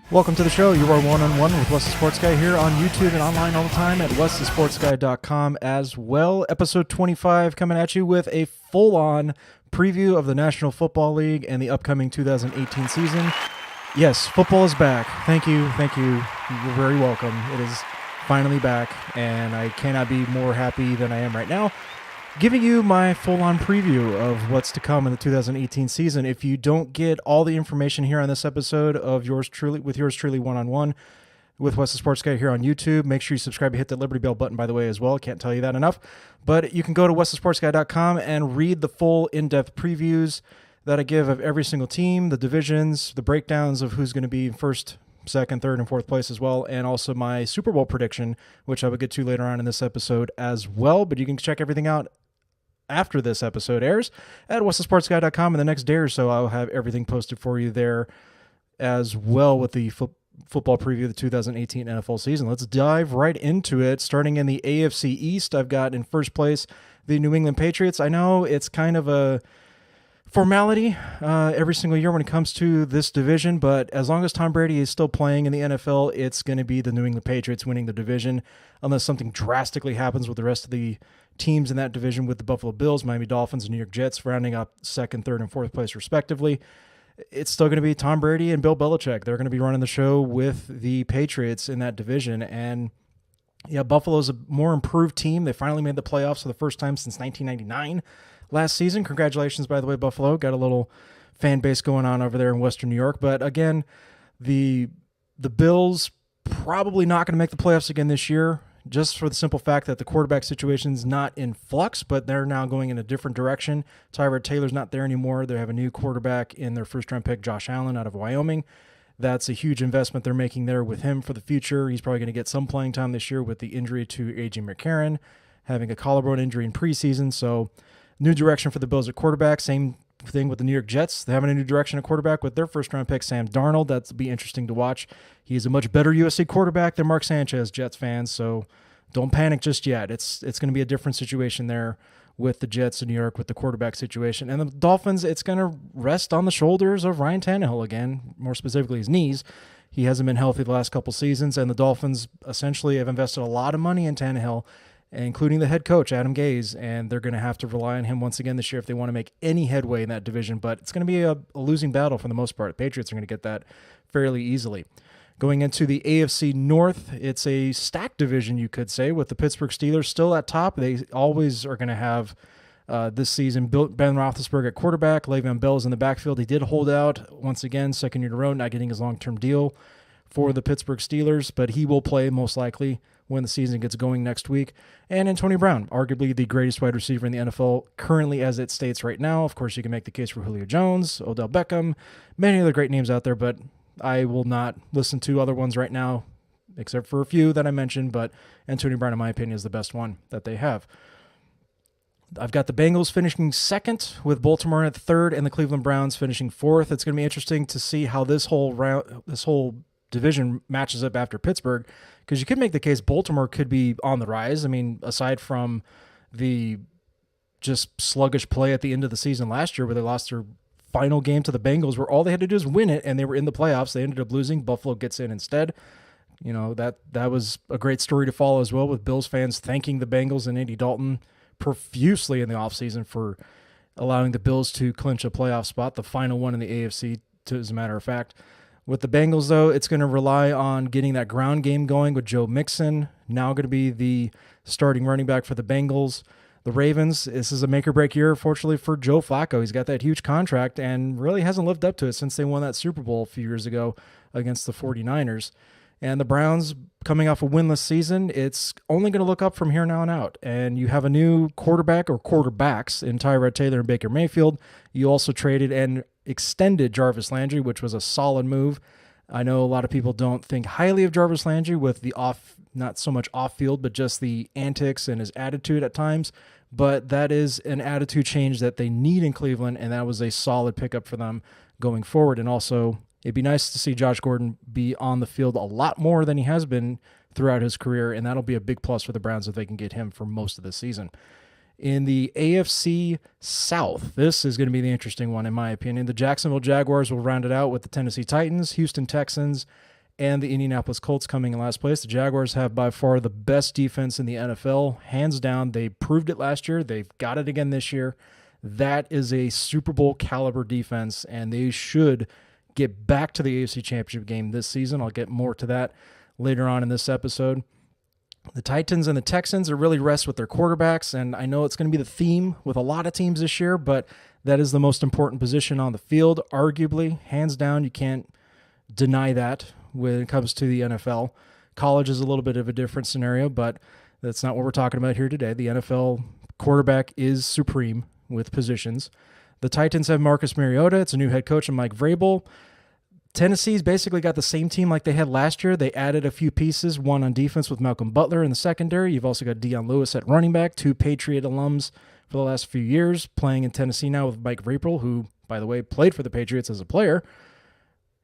Welcome to the show. You are one-on-one with Wes the Sports Guy here on YouTube and online all the time at westhesportsguy.com as well. Episode 25 coming at you with a full-on preview of the National Football League and the upcoming 2018 season. Yes, football is back. Thank you. You're very welcome. It is finally back, and I cannot be more happy than I am right now, giving you my full-on preview of what's to come in the 2018 season. If you don't get all the information here on this episode of yours truly one-on-one with Wes the Sports Guy here on YouTube, make sure you subscribe and hit the Liberty Bell button, by the way, as well. Can't tell you that enough. But you can go to westhesportsguy.com and read the full in-depth previews that I give of every single team, the divisions, the breakdowns of who's going to be in first, second, third, and fourth place as well, and also my Super Bowl prediction, which I will get to later on in this episode as well. But you can check everything out after this episode airs at westhesportsguy.com. In the next day or so, I'll have everything posted for you there as well with the football preview of the 2018 NFL season. Let's dive right into it. Starting in the AFC East, I've got in first place the New England Patriots. I know it's kind of a formality every single year when it comes to this division, but as long as Tom Brady is still playing in the NFL, it's going to be the New England Patriots winning the division unless something drastically happens with the rest of the teams in that division, with the Buffalo Bills, Miami Dolphins, and New York Jets rounding up second, third, and fourth place respectively. It's still going to be Tom Brady and Bill Belichick. They're going to be running the show with the Patriots in that division. And yeah, Buffalo's a more improved team. They finally made the playoffs for the first time since 1999 last season. Congratulations, by the way, Buffalo. Got a little fan base going on over there in Western New York. But again, the Bills probably not going to make the playoffs again this year, just for the simple fact that the quarterback situation is not in flux, but they're now going in a different direction. Tyrod Taylor's not there anymore. They have a new quarterback in their first-round pick, Josh Allen, out of Wyoming. That's a huge investment they're making there with him for the future. He's probably going to get some playing time this year with the injury to A.J. McCarron, having a collarbone injury in preseason. So new direction for the Bills at quarterback. Same thing with the New York Jets. They're having a new direction at quarterback with their first-round pick, Sam Darnold. That'll be interesting to watch. He's a much better USC quarterback than Mark Sanchez, Jets fans, so don't panic just yet. It's going to be a different situation there with the Jets in New York with the quarterback situation. And the Dolphins, it's going to rest on the shoulders of Ryan Tannehill again, more specifically his knees. He hasn't been healthy the last couple seasons, and the Dolphins essentially have invested a lot of money in Tannehill, including the head coach, Adam Gase, and they're going to have to rely on him once again this year if they want to make any headway in that division. But it's going to be a losing battle for the most part. The Patriots are going to get that fairly easily. Going into the AFC North, it's a stacked division, you could say, with the Pittsburgh Steelers still at top. They always are going to have this season Ben Roethlisberger at quarterback. Le'Veon Bell is in the backfield. He did hold out once again, second year in a row, not getting his long-term deal for the Pittsburgh Steelers, but he will play most likely when the season gets going next week. And Antonio Brown, arguably the greatest wide receiver in the NFL currently as it states right now. Of course, you can make the case for Julio Jones, Odell Beckham, many other great names out there, but I will not listen to other ones right now, except for a few that I mentioned, but Antonio Brown, in my opinion, is the best one that they have. I've got the Bengals finishing second with Baltimore at third and the Cleveland Browns finishing fourth. It's going to be interesting to see how this whole division matches up after Pittsburgh, because you could make the case Baltimore could be on the rise. I mean, aside from the just sluggish play at the end of the season last year where they lost their final game to the Bengals, where all they had to do is win it, and they were in the playoffs. They ended up losing. Buffalo gets in instead. You know, that was a great story to follow as well, with Bills fans thanking the Bengals and Andy Dalton profusely in the offseason for allowing the Bills to clinch a playoff spot, the final one in the AFC, as a matter of fact. With the Bengals, though, it's going to rely on getting that ground game going with Joe Mixon, now going to be the starting running back for the Bengals. The Ravens, this is a make-or-break year, fortunately, for Joe Flacco. He's got that huge contract and really hasn't lived up to it since they won that Super Bowl a few years ago against the 49ers. And the Browns, coming off a winless season, it's only going to look up from here now on out. And you have a new quarterback or quarterbacks in Tyrod Taylor and Baker Mayfield. You also traded and extended Jarvis Landry, which was a solid move. I know a lot of people don't think highly of Jarvis Landry with the not so much off field, but just the antics and his attitude at times. But that is an attitude change that they need in Cleveland, and that was a solid pickup for them going forward. And also, it'd be nice to see Josh Gordon be on the field a lot more than he has been throughout his career, and that'll be a big plus for the Browns if they can get him for most of the season. In the AFC South, this is going to be the interesting one, in my opinion. The Jacksonville Jaguars will round it out with the Tennessee Titans, Houston Texans, and the Indianapolis Colts coming in last place. The Jaguars have by far the best defense in the NFL, hands down. They proved it last year. They've got it again this year. That is a Super Bowl caliber defense, and they should get back to the AFC Championship game this season. I'll get more to that later on in this episode. The Titans and the Texans are really rest with their quarterbacks, and I know it's going to be the theme with a lot of teams this year, but that is the most important position on the field, arguably. Hands down, you can't deny that when it comes to the NFL. College is a little bit of a different scenario, but that's not what we're talking about here today. The NFL quarterback is supreme with positions. The Titans have Marcus Mariota. It's a new head coach and Mike Vrabel. Tennessee's basically got the same team like they had last year. They added a few pieces, one on defense with Malcolm Butler in the secondary. You've also got Deion Lewis at running back, two Patriot alums for the last few years, playing in Tennessee now with Mike Vrabel, who, by the way, played for the Patriots as a player.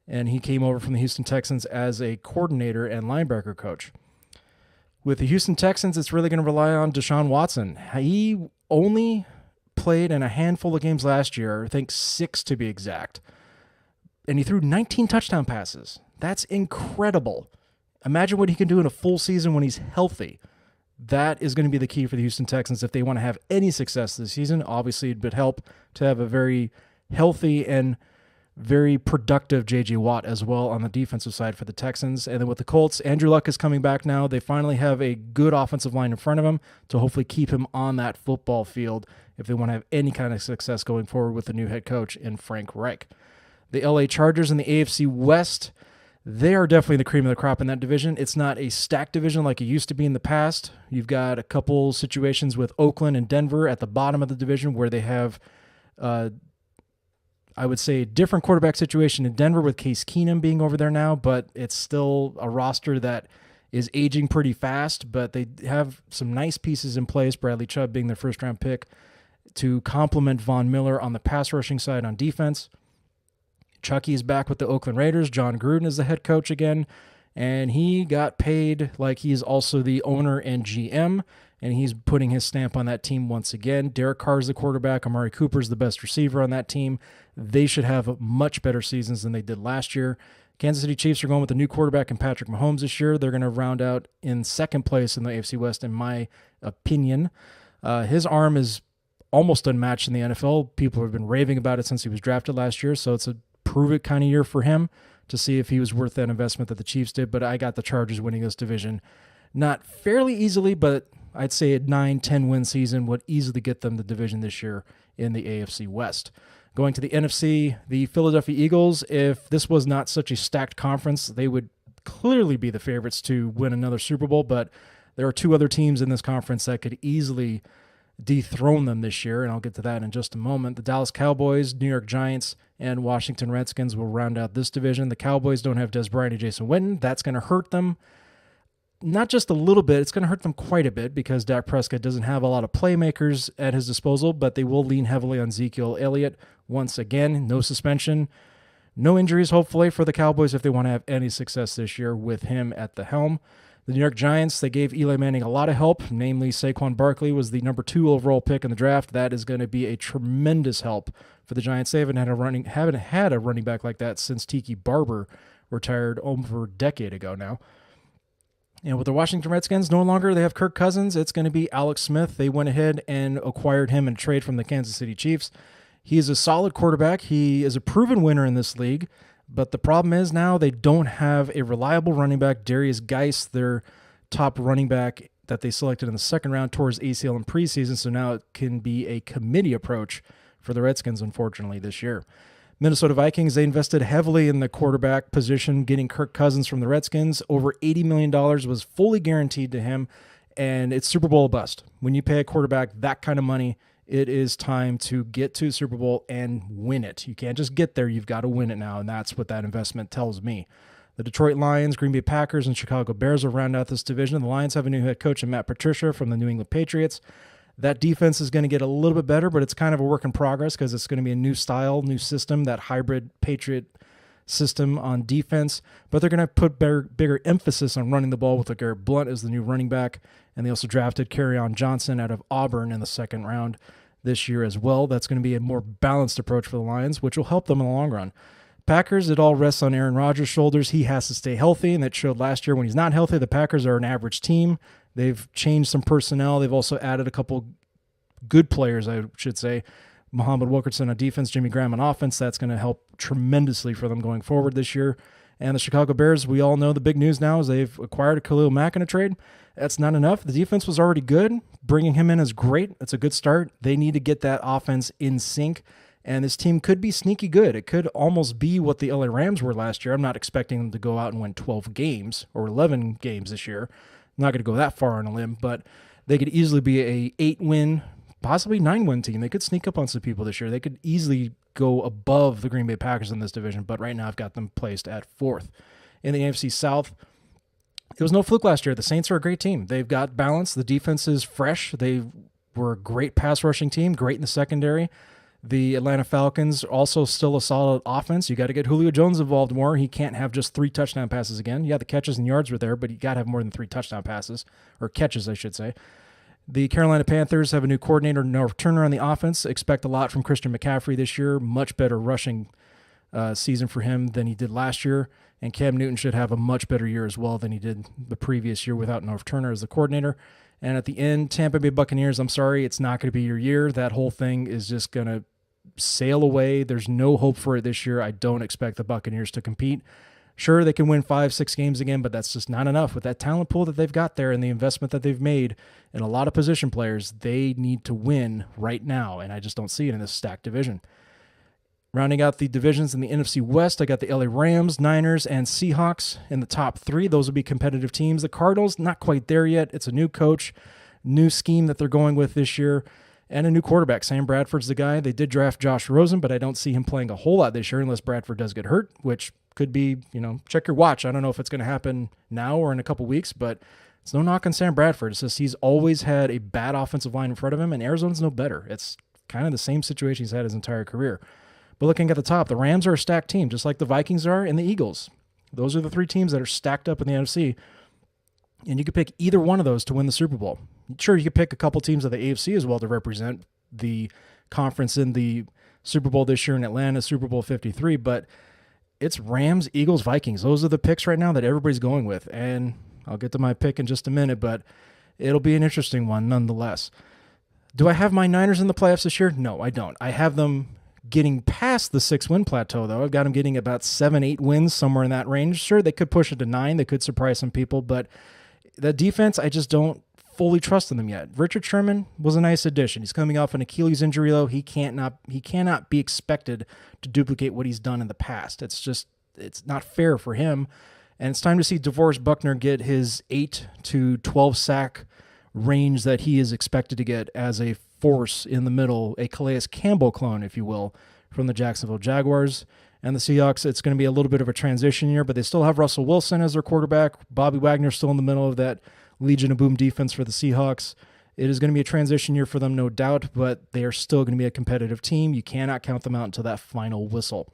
And he came over from the Houston Texans as a coordinator and linebacker coach. With the Houston Texans, it's really going to rely on Deshaun Watson. He only played in a handful of games last year, I think 6 to be exact. And he threw 19 touchdown passes. That's incredible. Imagine what he can do in a full season when he's healthy. That is going to be the key for the Houston Texans if they want to have any success this season. Obviously, it would help to have a very healthy and very productive J.J. Watt as well on the defensive side for the Texans. And then with the Colts, Andrew Luck is coming back now. They finally have a good offensive line in front of him to hopefully keep him on that football field if they want to have any kind of success going forward with the new head coach in Frank Reich. The LA Chargers in the AFC West, they are definitely the cream of the crop in that division. It's not a stacked division like it used to be in the past. You've got a couple situations with Oakland and Denver at the bottom of the division where they have I would say a different quarterback situation in Denver with Case Keenum being over there now, but it's still a roster that is aging pretty fast, but they have some nice pieces in place, Bradley Chubb being their first-round pick, to complement Von Miller on the pass rushing side on defense. Chucky is back with the Oakland Raiders. John Gruden is the head coach again, and he got paid like he's also the owner and GM, and he's putting his stamp on that team once again. Derek Carr is the quarterback. Amari Cooper is the best receiver on that team. They should have much better seasons than they did last year. Kansas City Chiefs are going with a new quarterback in Patrick Mahomes this year. They're going to round out in second place in the AFC West, in my opinion. His arm is almost unmatched in the NFL. People have been raving about it since he was drafted last year, so it's a prove-it kind of year for him to see if he was worth that investment that the Chiefs did, but I got the Chargers winning this division. Not fairly easily, but I'd say a 9-10 win season would easily get them the division this year in the AFC West. Going to the NFC, the Philadelphia Eagles, if this was not such a stacked conference, they would clearly be the favorites to win another Super Bowl, but there are two other teams in this conference that could easily dethrone them this year, and I'll get to that in just a moment. The Dallas Cowboys, New York Giants, and Washington Redskins will round out this division. The Cowboys don't have Des Bryant and Jason Witten. That's going to hurt them. Not just a little bit, it's going to hurt them quite a bit because Dak Prescott doesn't have a lot of playmakers at his disposal, but they will lean heavily on Ezekiel Elliott once again. No suspension, no injuries, hopefully, for the Cowboys if they want to have any success this year with him at the helm. The New York Giants, they gave Eli Manning a lot of help, namely Saquon Barkley was the number 2 overall pick in the draft. That is going to be a tremendous help for the Giants. They haven't had a running back like that since Tiki Barber retired over a decade ago now. And with the Washington Redskins, no longer they have Kirk Cousins. It's going to be Alex Smith. They went ahead and acquired him in a trade from the Kansas City Chiefs. He is a solid quarterback. He is a proven winner in this league. But the problem is now they don't have a reliable running back. Darius Geis, their top running back that they selected in the second round, tore his ACL in preseason. So now it can be a committee approach for the Redskins, unfortunately, this year. Minnesota Vikings, they invested heavily in the quarterback position, getting Kirk Cousins from the Redskins. Over $80 million was fully guaranteed to him, and it's Super Bowl bust. When you pay a quarterback that kind of money, it is time to get to Super Bowl and win it. You can't just get there. You've got to win it now, and that's what that investment tells me. The Detroit Lions, Green Bay Packers, and Chicago Bears will round out this division. The Lions have a new head coach in Matt Patricia from the New England Patriots. That defense is going to get a little bit better, but it's kind of a work in progress because it's going to be a new style, new system, that hybrid Patriot system on defense. But they're going to put bigger emphasis on running the ball with Garrett Blount as the new running back. And they also drafted Kerryon Johnson out of Auburn in the second round this year as well. That's going to be a more balanced approach for the Lions, which will help them in the long run. Packers, it all rests on Aaron Rodgers' shoulders. He has to stay healthy, and that showed last year when he's not healthy. The Packers are an average team. They've changed some personnel. They've also added a couple good players, I should say. Muhammad Wilkerson on defense, Jimmy Graham on offense. That's going to help tremendously for them going forward this year. And the Chicago Bears, we all know the big news now is they've acquired Khalil Mack in a trade. That's not enough. The defense was already good. Bringing him in is great. It's a good start. They need to get that offense in sync. And this team could be sneaky good. It could almost be what the LA Rams were last year. I'm not expecting them to go out and win 12 games or 11 games this year. I'm not going to go that far on a limb, but they could easily be a 8-win, possibly 9-win team. They could sneak up on some people this year. They could easily go above the Green Bay Packers in this division, but right now I've got them placed at 4th. In the AFC South, it was no fluke last year. The Saints are a great team. They've got balance. The defense is fresh. They were a great pass rushing team, great in the secondary. The Atlanta Falcons, also still a solid offense. You got to get Julio Jones involved more. He can't have just 3 touchdown passes again. Yeah, the catches and yards were there, but you got to have more than 3 touchdown passes, or catches, I should say. The Carolina Panthers have a new coordinator, Norv Turner, on the offense. Expect a lot from Christian McCaffrey this year. Much better rushing season for him than he did last year. And Cam Newton should have a much better year as well than he did the previous year without Norv Turner as the coordinator. And at the end, Tampa Bay Buccaneers, I'm sorry, it's not going to be your year. That whole thing is just going to sail away. There's no hope for it this year. I don't expect the Buccaneers to compete. Sure, they can win 5-6 games again, but that's just not enough. With that talent pool that they've got there and the investment that they've made in a lot of position players, they need to win right now, and I just don't see it in this stacked division. Rounding out the divisions in the NFC West, I got the LA Rams, Niners, and Seahawks in the top 3. Those will be competitive teams. The Cardinals, not quite there yet. It's a new coach, new scheme that they're going with this year, and a new quarterback. Sam Bradford's the guy. They did draft Josh Rosen, but I don't see him playing a whole lot this year unless Bradford does get hurt, which could be, check your watch. I don't know if it's going to happen now or in a couple weeks, but it's no knock on Sam Bradford. It's just he's always had a bad offensive line in front of him, and Arizona's no better. It's kind of the same situation he's had his entire career. But looking at the top, the Rams are a stacked team, just like the Vikings are and the Eagles. Those are the 3 teams that are stacked up in the NFC, and you could pick either one of those to win the Super Bowl. Sure, you could pick a couple teams of the AFC as well to represent the conference in the Super Bowl this year in Atlanta, Super Bowl 53, but it's Rams, Eagles, Vikings. Those are the picks right now that everybody's going with, and I'll get to my pick in just a minute, but it'll be an interesting one nonetheless. Do I have my Niners in the playoffs this year? No, I don't. I have them getting past the 6-win plateau, though. I've got them getting about 7-8 wins, somewhere in that range. Sure, they could push it to 9. They could surprise some people, but the defense, I just don't fully trust in them yet. Richard Sherman was a nice addition. He's coming off an Achilles injury, though. He cannot be expected to duplicate what he's done in the past. It's not fair for him. And it's time to see DeForest Buckner get his 8 to 12 sack range that he is expected to get as a force in the middle, a Calais Campbell clone, if you will, from the Jacksonville Jaguars. And the Seahawks, it's going to be a little bit of a transition year, but they still have Russell Wilson as their quarterback. Bobby Wagner's still in the middle of that Legion of Boom defense for the Seahawks. It is going to be a transition year for them, no doubt, but they are still going to be a competitive team. You cannot count them out until that final whistle.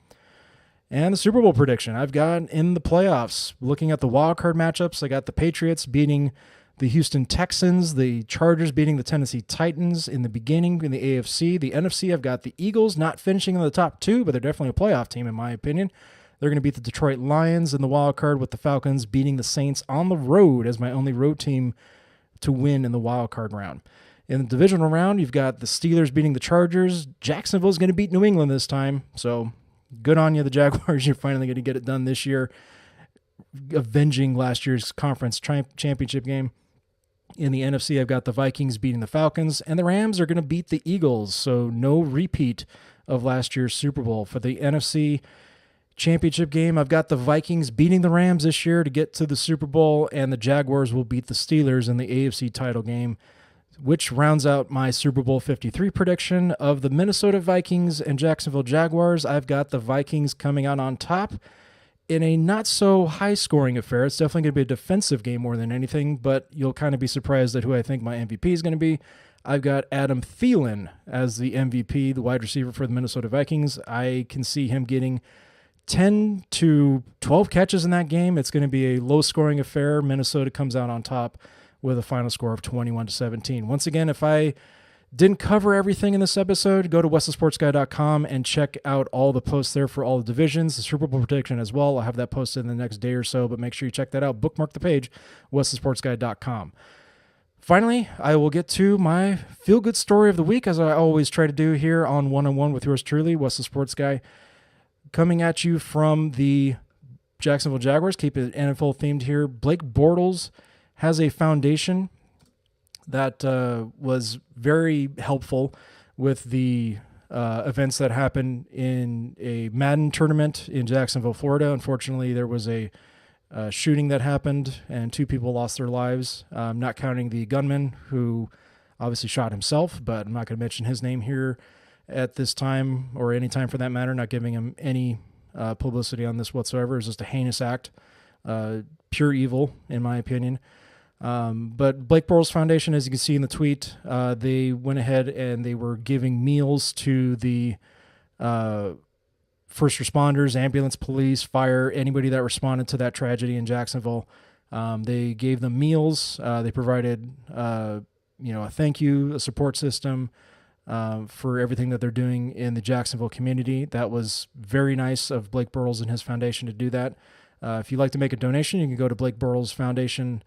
And the Super Bowl prediction, I've got in the playoffs. Looking at the wild card matchups, I got the Patriots beating the Houston Texans, the Chargers beating the Tennessee Titans in the beginning in the AFC. The NFC, I've got the Eagles not finishing in the top 2, but they're definitely a playoff team in my opinion. They're going to beat the Detroit Lions in the wild card, with the Falcons beating the Saints on the road as my only road team to win in the wild card round. In the divisional round, you've got the Steelers beating the Chargers. Jacksonville's going to beat New England this time, so good on you, the Jaguars. You're finally going to get it done this year, avenging last year's conference championship game. In the NFC, I've got the Vikings beating the Falcons, and the Rams are going to beat the Eagles, so no repeat of last year's Super Bowl. For the NFC Championship game, I've got the Vikings beating the Rams this year to get to the Super Bowl, and the Jaguars will beat the Steelers in the AFC title game, which rounds out my Super Bowl 53 prediction. Of the Minnesota Vikings and Jacksonville Jaguars, I've got the Vikings coming out on top in a not-so-high-scoring affair. It's definitely going to be a defensive game more than anything, but you'll kind of be surprised at who I think my MVP is going to be. I've got Adam Thielen as the MVP, the wide receiver for the Minnesota Vikings. I can see him getting 10 to 12 catches in that game. It's going to be a low-scoring affair. Minnesota comes out on top with a final score of 21-17. Once again, if I didn't cover everything in this episode, go to westthesportsguy.com and check out all the posts there for all the divisions, the Super Bowl prediction as well. I'll have that posted in the next day or so, but make sure you check that out. Bookmark the page, westthesportsguy.com. Finally, I will get to my feel-good story of the week, as I always try to do here on One-on-One with yours truly, Wes the Sports Guy, coming at you from the Jacksonville Jaguars. Keep it NFL themed here. Blake Bortles has a foundation that was very helpful with the events that happened in a Madden tournament in Jacksonville, Florida. Unfortunately, there was a shooting that happened and 2 people lost their lives, not counting the gunman who obviously shot himself, but I'm not going to mention his name here at this time or any time for that matter, not giving him any publicity on this whatsoever. It's just a heinous act, pure evil, in my opinion. But Blake Bortles Foundation, as you can see in the tweet, they went ahead and they were giving meals to the first responders, ambulance, police, fire, anybody that responded to that tragedy in Jacksonville. They gave them meals. They provided, a thank you, a support system for everything that they're doing in the Jacksonville community. That was very nice of Blake Bortles and his foundation to do that. If you'd like to make a donation, you can go to Blake Bortles Foundation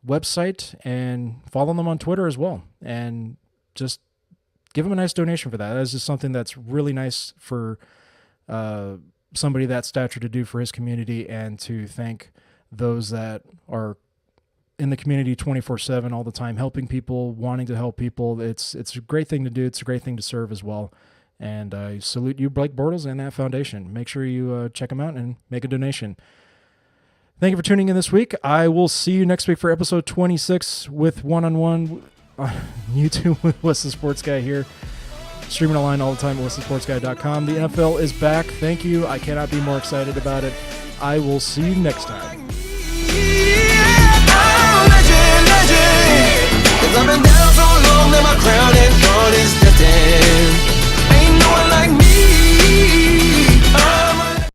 website and follow them on Twitter as well, and just give them a nice donation for that. That's just something that's really nice for somebody that stature to do for his community, and to thank those that are in the community 24/7 all the time, helping people, wanting to help people. It's a great thing to do. It's a great thing to serve as well. And I salute you, Blake Bortles, and that foundation. Make sure you check them out and make a donation. Thank you for tuning in this week. I will see you next week for episode 26 with One-on-One on YouTube with Wes the Sports Guy here. Streaming online all the time at westthesportsguy.com. The NFL is back. Thank you. I cannot be more excited about it. I will see you next time.